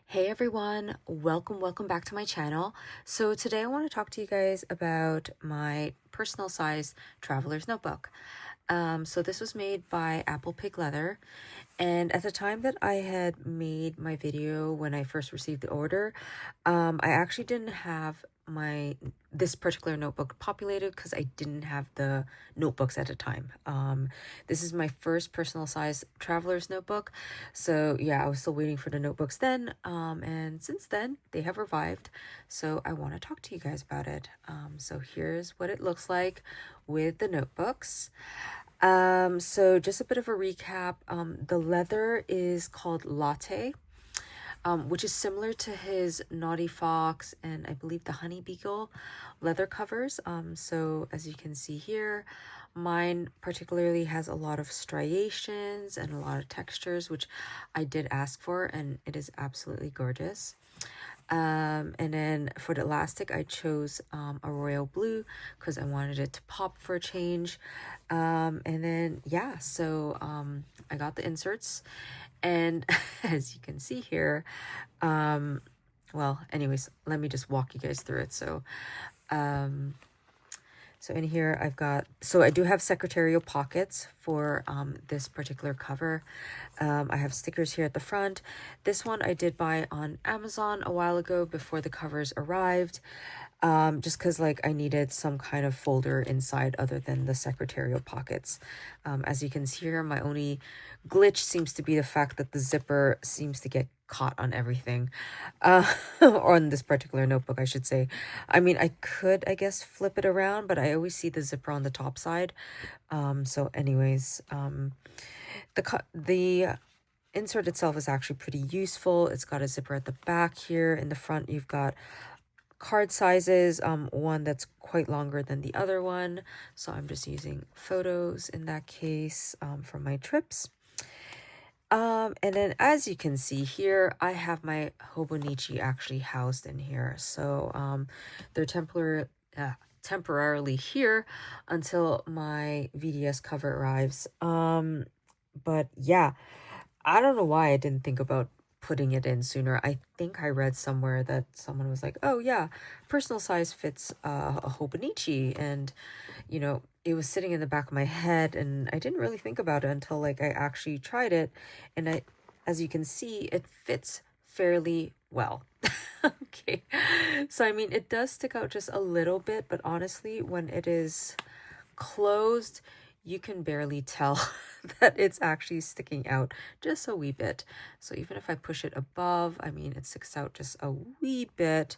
Hey everyone, welcome back to my channel. So today I want to talk to you guys about my personal size traveler's notebook. So this was made by ApplePigLeather, and at the time that I had made my video when I first received the order, I actually didn't have this particular notebook populated because I didn't have the notebooks at the time. This is my first personal size traveler's notebook, so yeah, I was still waiting for the notebooks then, and since then they have revived, so I want to talk to you guys about it. So here's what it looks like with the notebooks. So just a bit of a recap. The leather is called Latte, which is similar to his Naughty Fox and I believe the Honey Beagle leather covers. So as you can see here, mine particularly has a lot of striations and a lot of textures, which I did ask for, and it is absolutely gorgeous. And then for the elastic, I chose a royal blue because I wanted it to pop for a change. And then yeah, so I got the inserts, and as you can see here, well, anyways, let me just walk you guys through it. So in here I do have secretarial pockets for this particular cover. I have stickers here at the front. This one I did buy on Amazon a while ago before the covers arrived, just because like I needed some kind of folder inside other than the secretarial pockets. As you can see here, my only glitch seems to be the fact that the zipper seems to get caught on everything, or on this particular notebook I should say. I mean, I could, I guess, flip it around, but I always see the zipper on the top side. So anyways, the insert itself is actually pretty useful. It's got a zipper at the back here. In the front you've got card sizes, one that's quite longer than the other one, so I'm just using photos in that case from my trips. And then as you can see here, I have my Hobonichi actually housed in here. So they're temporarily here until my VDS cover arrives. But yeah, I don't know why I didn't think about putting it in sooner. I think I read somewhere that someone was like, oh yeah, personal size fits a Hobonichi, and you know, it was sitting in the back of my head and I didn't really think about it until like I actually tried it, and as you can see, it fits fairly well. Okay, so I mean, it does stick out just a little bit, but honestly, when it is closed, you can barely tell that it's actually sticking out just a wee bit. So even if I push it above, I mean, it sticks out just a wee bit.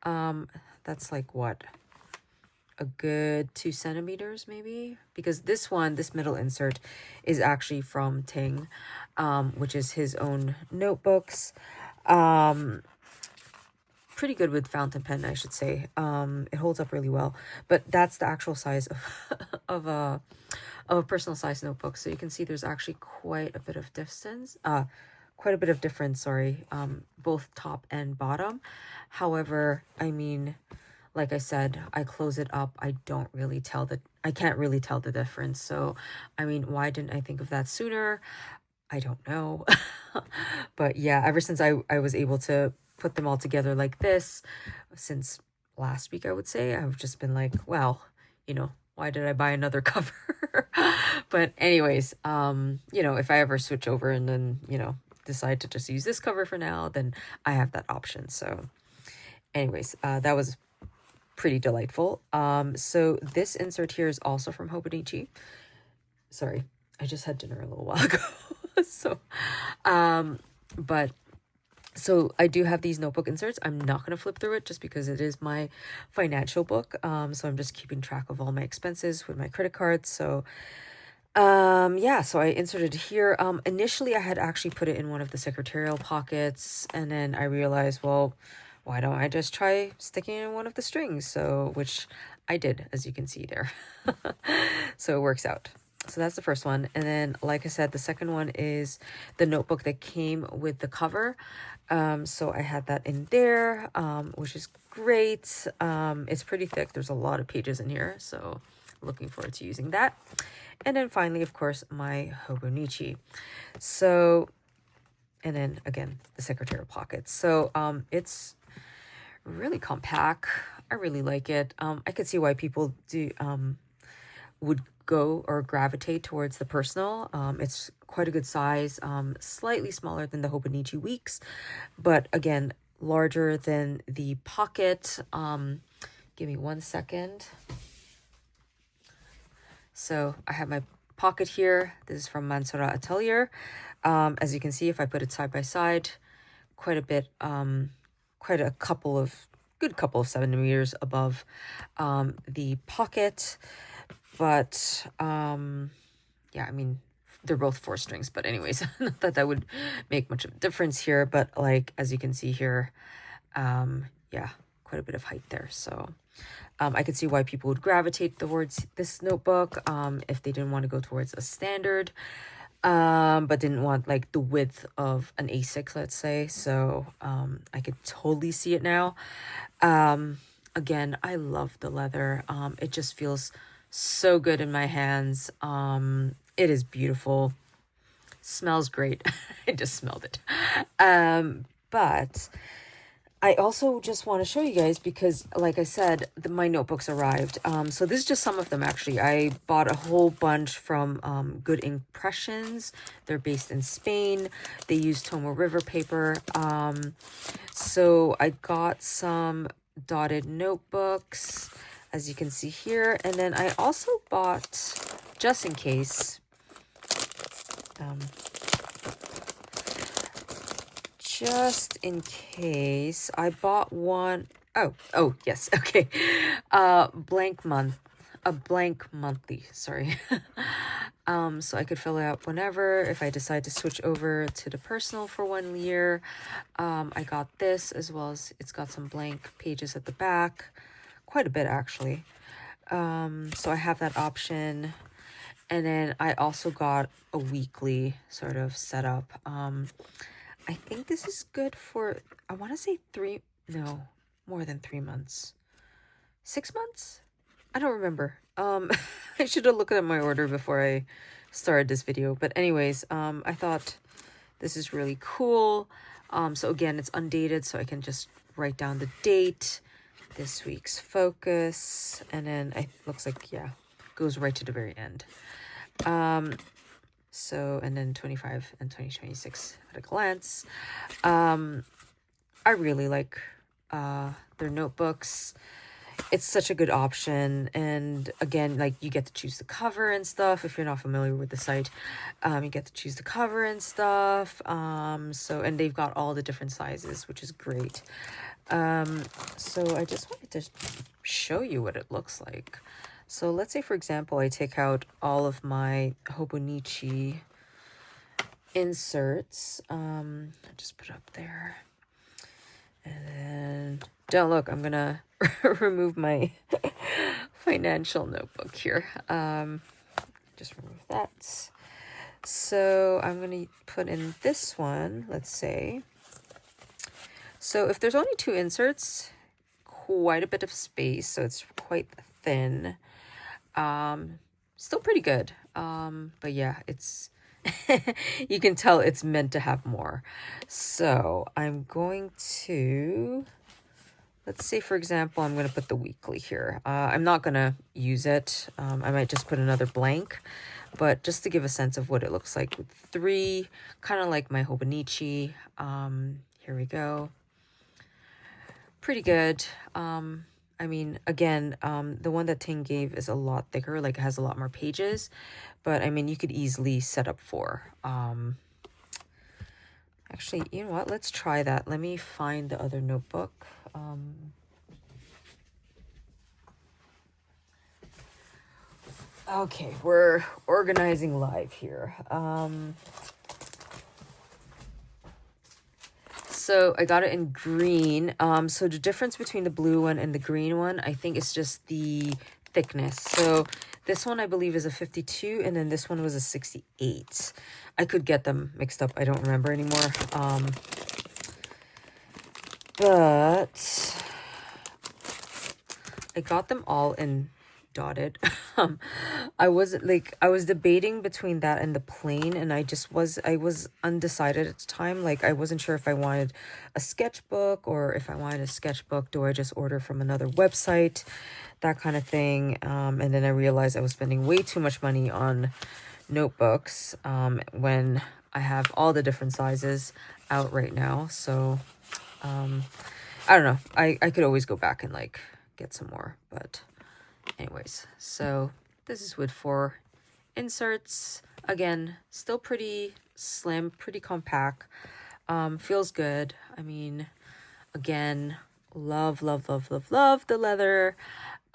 That's like what, a good 2 centimeters maybe, because this middle insert is actually from Ting, which is his own notebooks. Pretty good with fountain pen, I should say. It holds up really well, but that's the actual size of a personal size notebook. So you can see there's actually quite a bit of difference, sorry, both top and bottom. However, I mean, like I said, I close it up, I can't really tell the difference. So I mean, why didn't I think of that sooner? I don't know. But yeah, ever since I was able to put them all together like this, since last week I would say, I've just been like, well, you know, why did I buy another cover? But anyways, you know, if I ever switch over and then, you know, decide to just use this cover for now, then I have that option. So anyways, that was pretty delightful. So this insert here is also from Hobonichi. Sorry, I just had dinner a little while ago. So so I do have these notebook inserts. I'm not going to flip through it just because it is my financial book. So I'm just keeping track of all my expenses with my credit cards. So yeah, so I inserted here. Initially I had actually put it in one of the secretarial pockets, and then I realized, well, why don't I just try sticking in one of the strings? So, which I did, as you can see there. So it works out. So that's the first one. And then, like I said, the second one is the notebook that came with the cover. So I had that in there, which is great. It's pretty thick. There's a lot of pages in here. So looking forward to using that. And then finally, of course, my Hobonichi. So and then again, the secretarial pockets. So it's really compact. I really like it. I could see why people would go or gravitate towards the personal. It's quite a good size, slightly smaller than the Hobonichi Weeks, but again, larger than the pocket. Give me 1 second. So I have my pocket here. This is from Mansura Atelier. As you can see, if I put it side by side, quite a bit, quite a good couple of centimeters above the pocket. But yeah, I mean, they're both 4 strings, but anyways, not that that would make much of a difference here, but like, as you can see here, yeah, quite a bit of height there. So I could see why people would gravitate towards this notebook if they didn't want to go towards a standard, but didn't want like the width of an A6, let's say. So I could totally see it now. Again, I love the leather. It just feels so good in my hands. It is beautiful. Smells great. I just smelled it. But I also just want to show you guys because, like I said, my notebooks arrived. So this is just some of them, actually. I bought a whole bunch from Good Impressions. They're based in Spain. They use Tomo River paper. So I got some dotted notebooks, as you can see here. And then I also bought, just in case, I bought one. Oh yes, okay. A blank monthly, sorry. So I could fill it out whenever if I decide to switch over to the personal for 1 year. I got this, as well as it's got some blank pages at the back, quite a bit actually. So I have that option. And then I also got a weekly sort of setup. I think this is good for, I want to say more than 3 months. 6 months? I don't remember. I should have looked at my order before I started this video. But anyways, I thought this is really cool. So again, it's undated, so I can just write down the date, this week's focus, and then it looks like, yeah, goes right to the very end. So, and then 25 and 2026 at a glance. I really like their notebooks. It's such a good option. And again, like, you get to choose the cover and stuff. If you're not familiar with the site, you get to choose the cover and stuff. So, and they've got all the different sizes, which is great. So I just wanted to show you what it looks like. So let's say, for example, I take out all of my Hobonichi inserts. I just put it up there. And then, don't look, I'm gonna remove my financial notebook here. Just remove that. So I'm gonna put in this one, let's say. So if there's only 2 inserts, quite a bit of space, so it's quite thin. Still pretty good. But yeah, it's you can tell it's meant to have more. So I'm going to, let's say, for example, I'm going to put the weekly here. I'm not going to use it. I might just put another blank, but just to give a sense of what it looks like with 3, kind of like my Hobonichi. Here we go. Pretty good. I mean, again, the one that Ting gave is a lot thicker, like it has a lot more pages, but I mean, you could easily set up 4. Actually, you know what? Let's try that. Let me find the other notebook. Okay, we're organizing live here. So I got it in green. So the difference between the blue one and the green one, I think it's just the thickness. So this one I believe is a 52, and then this one was a 68. I could get them mixed up. I don't remember anymore. But I got them all in dotted. I was debating between that and the plain, and I was undecided at the time. Like, I wasn't sure if I wanted a sketchbook, or if I wanted a sketchbook, do I just order from another website, that kind of thing. And then I realized I was spending way too much money on notebooks when I have all the different sizes out right now. So I don't know. I could always go back and like get some more, but anyways, so this is with 4 inserts. Again, still pretty slim, pretty compact. Feels good. I mean, again, love the leather.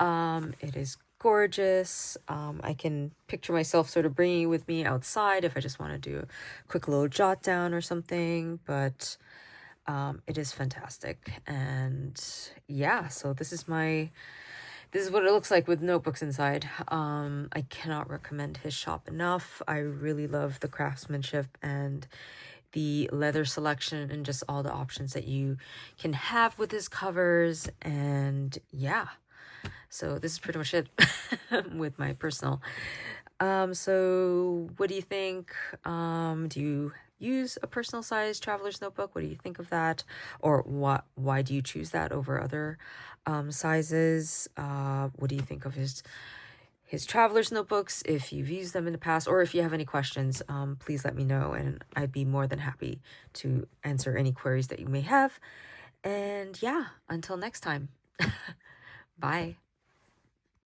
It is gorgeous. I can picture myself sort of bringing it with me outside if I just want to do a quick little jot down or something, but it is fantastic. And yeah, so this is what it looks like with notebooks inside. I cannot recommend his shop enough. I really love the craftsmanship and the leather selection and just all the options that you can have with his covers. And yeah, so this is pretty much it with my personal. So what do you think? Do you use a personal size traveler's notebook? What do you think of that? Or why do you choose that over other sizes? What do you think of his traveler's notebooks, if you've used them in the past, or if you have any questions, please let me know, and I'd be more than happy to answer any queries that you may have. And yeah, until next time. Bye.